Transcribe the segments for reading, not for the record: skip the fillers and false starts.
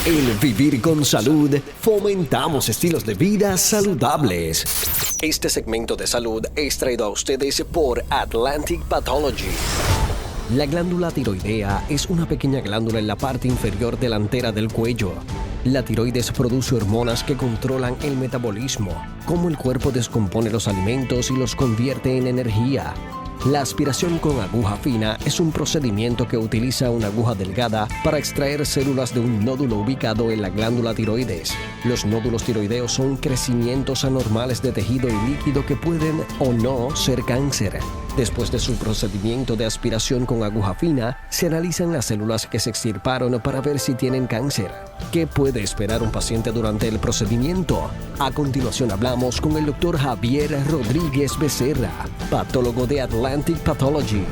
En Vivir con Salud fomentamos estilos de vida saludables. Este segmento de salud es traído a ustedes por Atlantic Pathology. La glándula tiroidea es una pequeña glándula en la parte inferior delantera del cuello. La tiroides produce hormonas que controlan el metabolismo, cómo el cuerpo descompone los alimentos y los convierte en energía. La aspiración con aguja fina es un procedimiento que utiliza una aguja delgada para extraer células de un nódulo ubicado en la glándula tiroides. Los nódulos tiroideos son crecimientos anormales de tejido y líquido que pueden o no ser cáncer. Después de su procedimiento de aspiración con aguja fina, se analizan las células que se extirparon para ver si tienen cáncer. ¿Qué puede esperar un paciente durante el procedimiento? A continuación hablamos con el Dr. Javier Rodríguez Becerra, patólogo de Atlantic Pathology.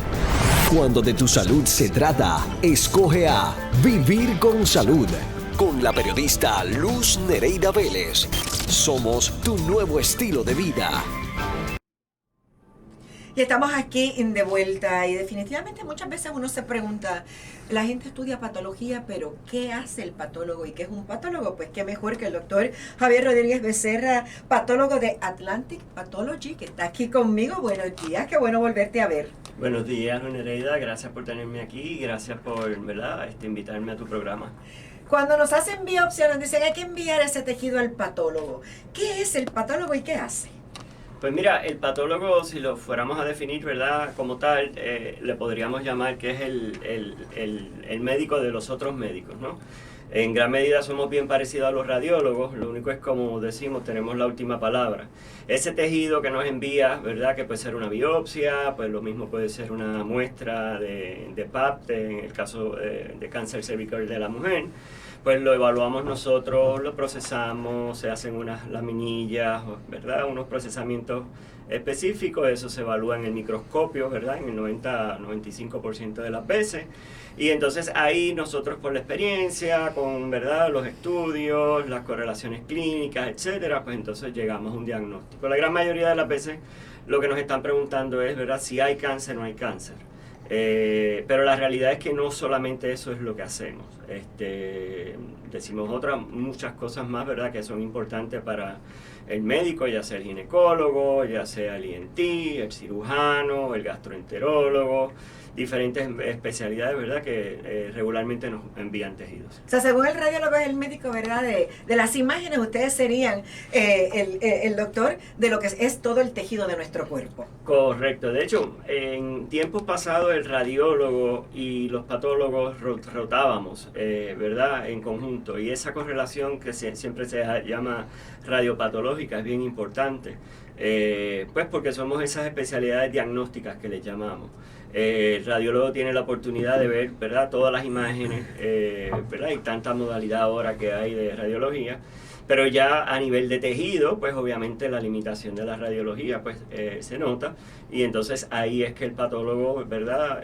Cuando de tu salud se trata, escoge a Vivir con Salud, con la periodista Luz Nereida Vélez. Somos tu nuevo estilo de vida. Y estamos aquí de vuelta y definitivamente muchas veces uno se pregunta, la gente estudia patología, pero ¿qué hace el patólogo y qué es un patólogo? Pues qué mejor que el doctor Javier Rodríguez Becerra, patólogo de Atlantic Pathology, que está aquí conmigo. Buenos días, qué bueno volverte a ver. Buenos días, Nereida, gracias por tenerme aquí y gracias por, invitarme a tu programa. Cuando nos hacen biopsia nos dicen hay que enviar ese tejido al patólogo. ¿Qué es el patólogo y qué hace? Pues mira, el patólogo, si lo fuéramos a definir, ¿verdad? Como tal, le podríamos llamar que es el médico de los otros médicos, ¿no? En gran medida somos bien parecidos a los radiólogos, lo único es, como decimos, tenemos la última palabra. Ese tejido que nos envía, ¿verdad? Que puede ser una biopsia, pues lo mismo puede ser una muestra de Pap, en el caso de cáncer cervical de la mujer. Pues lo evaluamos nosotros, lo procesamos, se hacen unas laminillas, ¿verdad? Unos procesamientos específicos, eso se evalúa en el microscopio, ¿verdad? En el 90-95% de las veces. Y entonces ahí nosotros, por la experiencia, con, ¿verdad?, los estudios, las correlaciones clínicas, etcétera, pues entonces llegamos a un diagnóstico. La gran mayoría de las veces lo que nos están preguntando es, ¿verdad?, si hay cáncer o no hay cáncer. Pero la realidad es que no solamente eso es lo que hacemos. Decimos muchas cosas más, ¿verdad?, que son importantes para el médico, ya sea el ginecólogo, ya sea el ENT, el cirujano, el gastroenterólogo, diferentes especialidades, ¿verdad?, que regularmente nos envían tejidos. O sea, según el radiólogo es el médico, ¿verdad?, de las imágenes, ustedes serían el doctor de lo que es todo el tejido de nuestro cuerpo. Correcto. De hecho, en tiempos pasados el radiólogo y los patólogos rotábamos, ¿verdad?, en conjunto. Y esa correlación que siempre se llama radiopatológica es bien importante. Pues porque somos esas especialidades diagnósticas que les llamamos. El radiólogo tiene la oportunidad de ver, ¿verdad?, todas las imágenes, ¿verdad?, y tanta modalidad ahora que hay de radiología. Pero ya a nivel de tejido, pues obviamente la limitación de la radiología pues se nota, y entonces ahí es que el patólogo, ¿verdad?,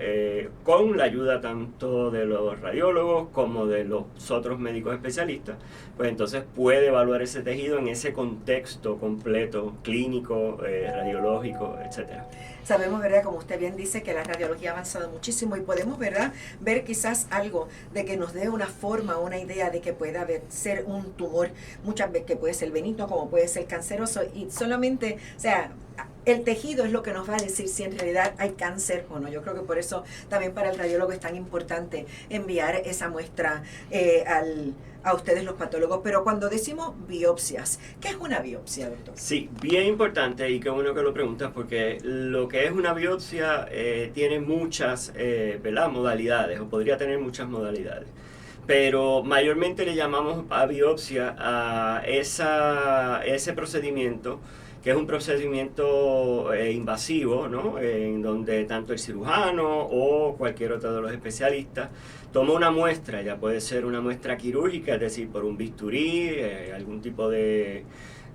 con la ayuda tanto de los radiólogos como de los otros médicos especialistas, pues entonces puede evaluar ese tejido en ese contexto completo, clínico, radiológico, etcétera. Sabemos, ¿verdad?, como usted bien dice, que la radiología ha avanzado muchísimo y podemos, ¿verdad?, ver quizás algo de que nos dé una forma, una idea de que pueda ser un tumor, muchas veces que puede ser benigno como puede ser canceroso, y solamente, o sea, el tejido es lo que nos va a decir si en realidad hay cáncer o no. Yo creo que por eso también para el radiólogo es tan importante enviar esa muestra a ustedes los patólogos. Pero cuando decimos biopsias, ¿qué es una biopsia, doctor? Sí, bien importante, y qué bueno que lo preguntas, porque lo que es una biopsia tiene muchas modalidades, o podría tener muchas modalidades. Pero mayormente le llamamos a biopsia a ese procedimiento, que es un procedimiento invasivo, ¿no?, en donde tanto el cirujano o cualquier otro de los especialistas toma una muestra, ya puede ser una muestra quirúrgica, es decir, por un bisturí, algún tipo de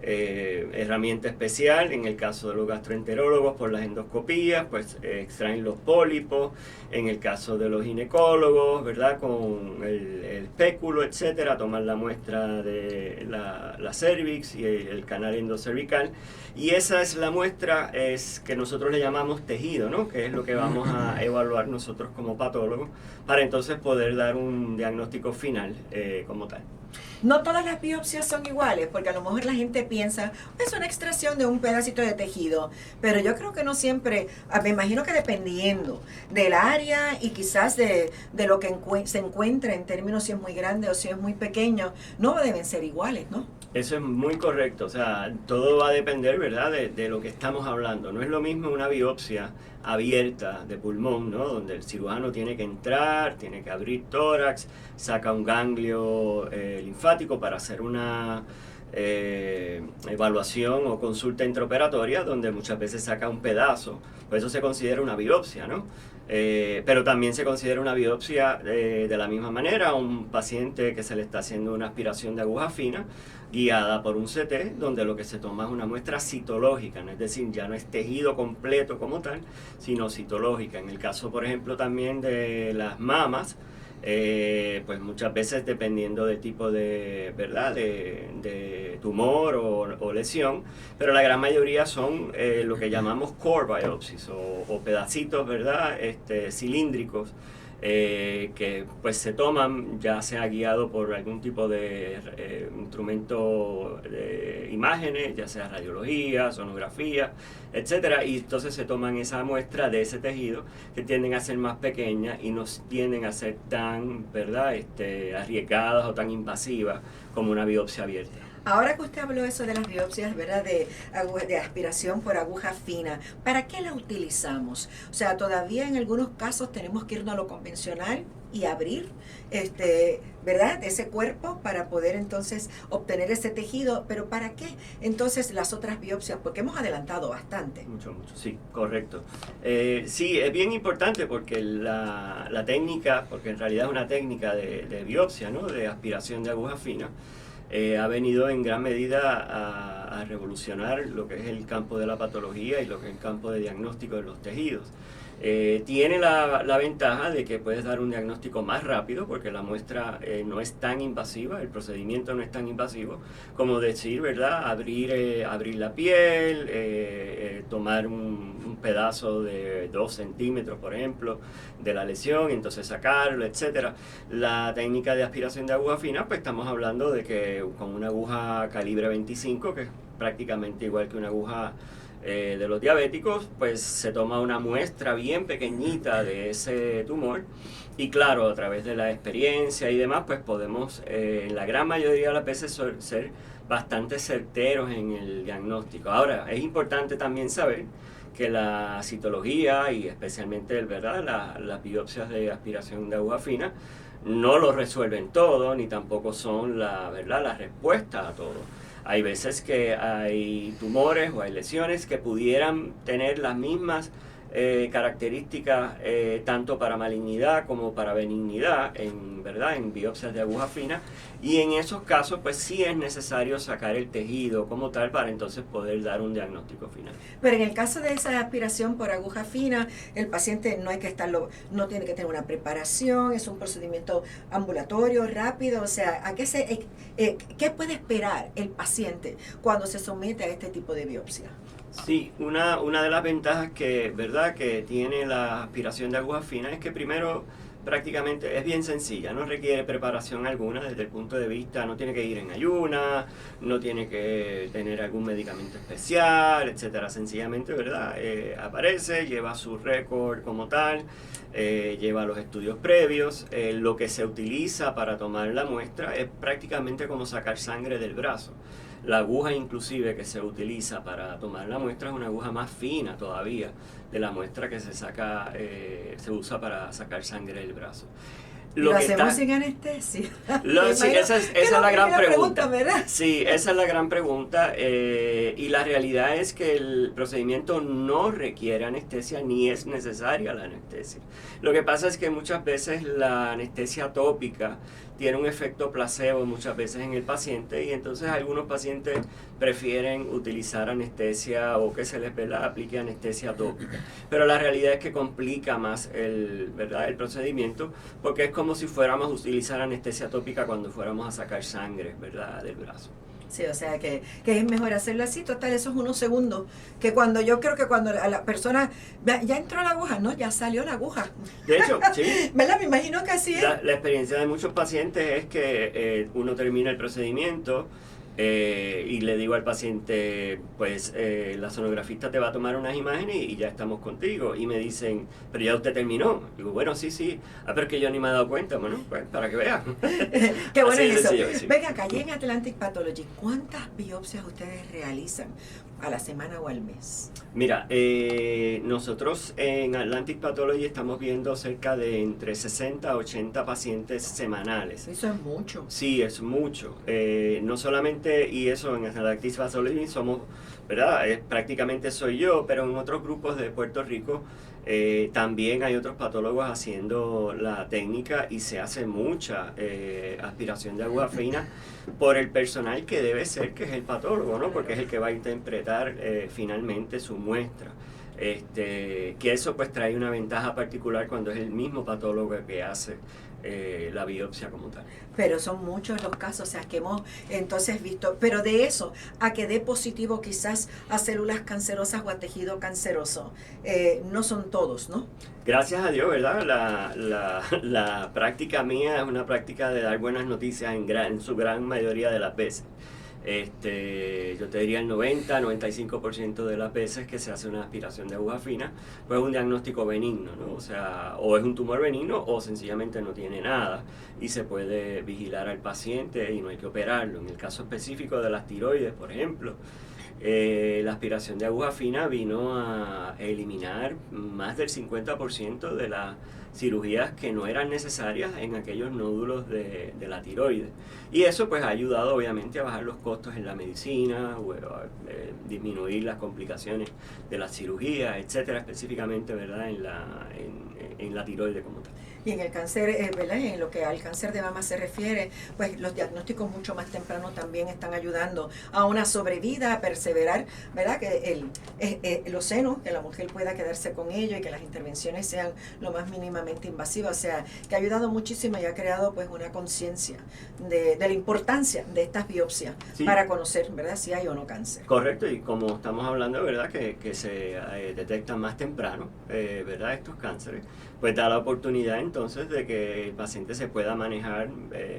herramienta especial. En el caso de los gastroenterólogos, por las endoscopías, pues extraen los pólipos. En el caso de los ginecólogos, ¿verdad?, con el espéculo, etcétera, toman la muestra de la cervix y el canal endocervical. Y esa es la muestra que nosotros le llamamos tejido, ¿no?, que es lo que vamos a evaluar nosotros como patólogos, para entonces poder dar un diagnóstico final como tal. No todas las biopsias son iguales, porque a lo mejor la gente piensa, es una extracción de un pedacito de tejido, pero yo creo que no siempre, me imagino que dependiendo del área y quizás de lo que se encuentra en términos si es muy grande o si es muy pequeño, no deben ser iguales, ¿no? Eso es muy correcto, o sea, todo va a depender, ¿verdad?, de lo que estamos hablando. No es lo mismo una biopsia abierta de pulmón, ¿no?, donde el cirujano tiene que entrar, tiene que abrir tórax, saca un ganglio linfático para hacer una evaluación o consulta intraoperatoria, donde muchas veces saca un pedazo, pues eso se considera una biopsia, ¿no? Pero también se considera una biopsia de la misma manera a un paciente que se le está haciendo una aspiración de aguja fina guiada por un CT, donde lo que se toma es una muestra citológica, ¿no? Es decir, ya no es tejido completo como tal, sino citológica. En el caso, por ejemplo, también de las mamas, pues muchas veces dependiendo del tipo de, ¿verdad?, de tumor o lesión, pero la gran mayoría son lo que llamamos core biopsies o pedacitos, ¿verdad?, cilíndricos, que pues se toman ya sea guiado por algún tipo de instrumento de imágenes, ya sea radiología, sonografía, etcétera, y entonces se toman esa muestra de ese tejido que tienden a ser más pequeñas y no tienden a ser tan, ¿verdad?, arriesgadas o tan invasivas como una biopsia abierta. Ahora que usted habló eso de las biopsias, ¿verdad?, de aspiración por aguja fina, ¿para qué la utilizamos? O sea, todavía en algunos casos tenemos que irnos a lo convencional y abrir, ¿verdad?, ese cuerpo para poder entonces obtener ese tejido, pero ¿para qué entonces las otras biopsias? Porque hemos adelantado bastante. Mucho, sí, correcto. Sí, es bien importante porque la técnica, porque en realidad es una técnica de biopsia, ¿no?, de aspiración de aguja fina, ha venido en gran medida a revolucionar lo que es el campo de la patología y lo que es el campo de diagnóstico de los tejidos. Tiene la ventaja de que puedes dar un diagnóstico más rápido porque la muestra no es tan invasiva, el procedimiento no es tan invasivo como decir, ¿verdad?, abrir la piel, tomar un pedazo de 2 centímetros, por ejemplo, de la lesión, y entonces sacarlo, etcétera. La técnica de aspiración de aguja fina, pues estamos hablando de que con una aguja calibre 25, que es prácticamente igual que una aguja de los diabéticos, pues se toma una muestra bien pequeñita de ese tumor y claro, a través de la experiencia y demás, pues podemos en la gran mayoría de las veces ser bastante certeros en el diagnóstico. Ahora, es importante también saber que la citología y especialmente, ¿verdad?, las biopsias de aspiración de aguja fina no lo resuelven todo, ni tampoco son ¿verdad?, la respuesta a todo. Hay veces que hay tumores o hay lesiones que pudieran tener las mismas características tanto para malignidad como para benignidad en biopsias de aguja fina, y en esos casos pues sí es necesario sacar el tejido como tal para entonces poder dar un diagnóstico final. Pero en el caso de esa aspiración por aguja fina, el paciente no tiene que tener una preparación, es un procedimiento ambulatorio, rápido, o sea, ¿qué puede esperar el paciente cuando se somete a este tipo de biopsia? Sí, una de las ventajas que tiene la aspiración de aguja fina es que primero prácticamente es bien sencilla, no requiere preparación alguna desde el punto de vista, no tiene que ir en ayuna, no tiene que tener algún medicamento especial, etcétera. Sencillamente, ¿verdad?, aparece, lleva su récord como tal, lleva los estudios previos. Lo que se utiliza para tomar la muestra es prácticamente como sacar sangre del brazo. La aguja inclusive que se utiliza para tomar la muestra es una aguja más fina todavía de la muestra que se usa para sacar sangre del brazo. ¿Lo hacemos sin anestesia? Sí, esa es la gran pregunta. ¿Verdad? Sí, esa es la gran pregunta. Y la realidad es que el procedimiento no requiere anestesia ni es necesaria la anestesia. Lo que pasa es que muchas veces la anestesia tópica tiene un efecto placebo muchas veces en el paciente y entonces algunos pacientes prefieren utilizar anestesia o que se les aplique anestesia tópica. Pero la realidad es que complica más el procedimiento porque es como si fuéramos a utilizar anestesia tópica cuando fuéramos a sacar sangre, ¿verdad?, del brazo. Sí, o sea que es mejor hacerlo así, total, eso es unos segundos, que cuando yo creo que cuando a la persona, ya entró la aguja, ¿no? Ya salió la aguja. De hecho, sí. ¿Verdad? Me imagino que así es. La experiencia de muchos pacientes es que uno termina el procedimiento y le digo al paciente, pues la sonografista te va a tomar unas imágenes y ya estamos contigo. Y me dicen, pero ya usted terminó. Digo, bueno, sí. Pero es que yo ni me he dado cuenta. Bueno, pues para que vean. Qué bueno Así de eso. sencillo, sí. Venga, acá en Atlantic Pathology, ¿cuántas biopsias ustedes realizan a la semana o al mes? Mira, nosotros en Atlantic Pathology estamos viendo cerca de entre 60 a 80 pacientes semanales. Eso es mucho. Sí, es mucho. No solamente, y eso en Atlantic Pathology somos, ¿verdad? Prácticamente soy yo, pero en otros grupos de Puerto Rico también hay otros patólogos haciendo la técnica y se hace mucha aspiración de aguja fina por el personal que debe ser, que es el patólogo, ¿no? Porque es el que va a interpretar finalmente su muestra. Que eso pues trae una ventaja particular cuando es el mismo patólogo que hace la biopsia como tal. Pero son muchos los casos, o sea, que hemos entonces visto, pero de eso a que dé positivo quizás a células cancerosas o a tejido canceroso, no son todos, ¿no? Gracias a Dios, ¿verdad? La práctica mía es una práctica de dar buenas noticias en su gran mayoría de las veces. Yo te diría el 90-95% de las veces que se hace una aspiración de aguja fina, pues es un diagnóstico benigno, ¿no? O sea, o es un tumor benigno o sencillamente no tiene nada y se puede vigilar al paciente y no hay que operarlo. En el caso específico de las tiroides, por ejemplo, la aspiración de aguja fina vino a eliminar más del 50% de las cirugías que no eran necesarias en aquellos nódulos de la tiroides. Y eso pues ha ayudado obviamente a bajar los costos en la medicina, o a disminuir las complicaciones de las cirugías, etcétera, específicamente, ¿verdad? En la tiroides como tal. Y en el cáncer, ¿verdad? En lo que al cáncer de mama se refiere, pues los diagnósticos mucho más tempranos también están ayudando a una sobrevida, a perseverar, ¿verdad? Que los senos, que la mujer pueda quedarse con ellos y que las intervenciones sean lo más mínimamente invasivas. O sea, que ha ayudado muchísimo y ha creado pues una conciencia de la importancia de estas biopsias para conocer, ¿verdad? Si hay o no cáncer. Correcto, y como estamos hablando, ¿verdad? Que se detectan más temprano, ¿verdad? Estos cánceres, pues da la oportunidad entonces de que el paciente se pueda manejar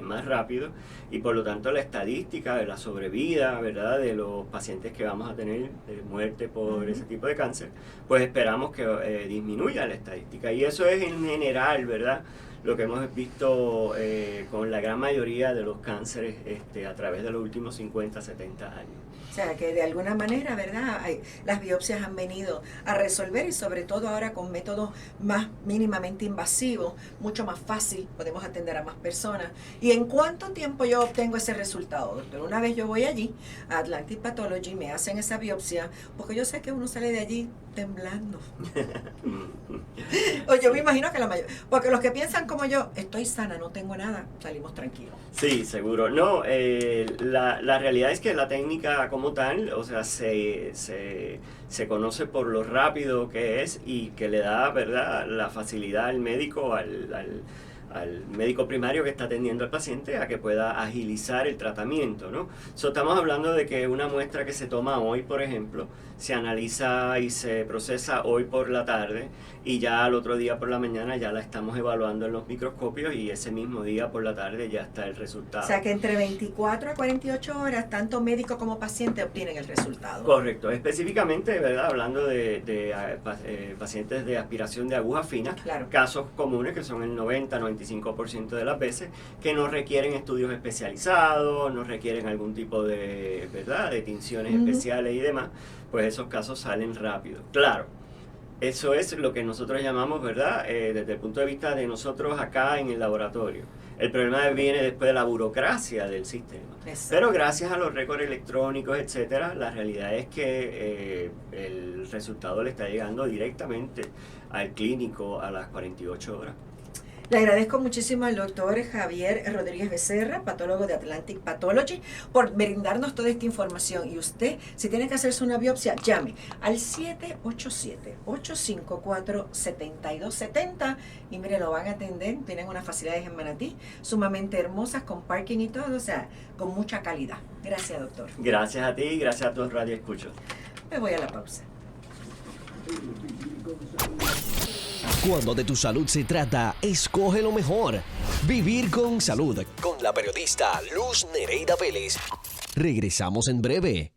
más rápido y por lo tanto la estadística de la sobrevida, ¿verdad? De los pacientes que vamos a tener de muerte por ese tipo de cáncer, pues esperamos que disminuya la estadística. Y eso es en general, ¿verdad? Lo que hemos visto con la gran mayoría de los cánceres a través de los últimos 50, 70 años. O sea, que de alguna manera, ¿verdad? Las biopsias han venido a resolver y sobre todo ahora con métodos más mínimamente invasivos, mucho más fácil, podemos atender a más personas. ¿Y en cuánto tiempo yo obtengo ese resultado, doctor? Una vez yo voy allí, a Atlantic Pathology, me hacen esa biopsia, porque yo sé que uno sale de allí temblando. O yo me imagino que la mayoría, porque los que piensan como yo, estoy sana, no tengo nada, salimos tranquilos. Sí, seguro. No, la realidad es que la técnica como tal, o sea, se conoce por lo rápido que es y que le da, ¿verdad?, la facilidad al médico, al médico primario que está atendiendo al paciente a que pueda agilizar el tratamiento, ¿no? Estamos hablando de que una muestra que se toma hoy, por ejemplo, se analiza y se procesa hoy por la tarde y ya al otro día por la mañana ya la estamos evaluando en los microscopios y ese mismo día por la tarde ya está el resultado. O sea que entre 24 a 48 horas, tanto médico como paciente obtienen el resultado. Correcto, específicamente, ¿verdad? Hablando de pacientes de aspiración de aguja fina, claro. Casos comunes que son el 90-95% de las veces, que no requieren estudios especializados, no requieren algún tipo de, ¿verdad?, de tinciones especiales y demás, pues esos casos salen rápido. Claro, eso es lo que nosotros llamamos, ¿verdad?, desde el punto de vista de nosotros acá en el laboratorio. El problema viene después de la burocracia del sistema. Exacto. Pero gracias a los récords electrónicos, etcétera, la realidad es que el resultado le está llegando directamente al clínico a las 48 horas. Le agradezco muchísimo al doctor Javier Rodríguez Becerra, patólogo de Atlantic Pathology, por brindarnos toda esta información. Y usted, si tiene que hacerse una biopsia, llame al 787-854-7270 y mire, lo van a atender. Tienen unas facilidades en Manatí sumamente hermosas, con parking y todo, o sea, con mucha calidad. Gracias, doctor. Gracias a ti y gracias a tus radioescuchos. Me voy a la pausa. Cuando de tu salud se trata, escoge lo mejor. Vivir con salud. Con la periodista Luz Nereida Vélez. Regresamos en breve.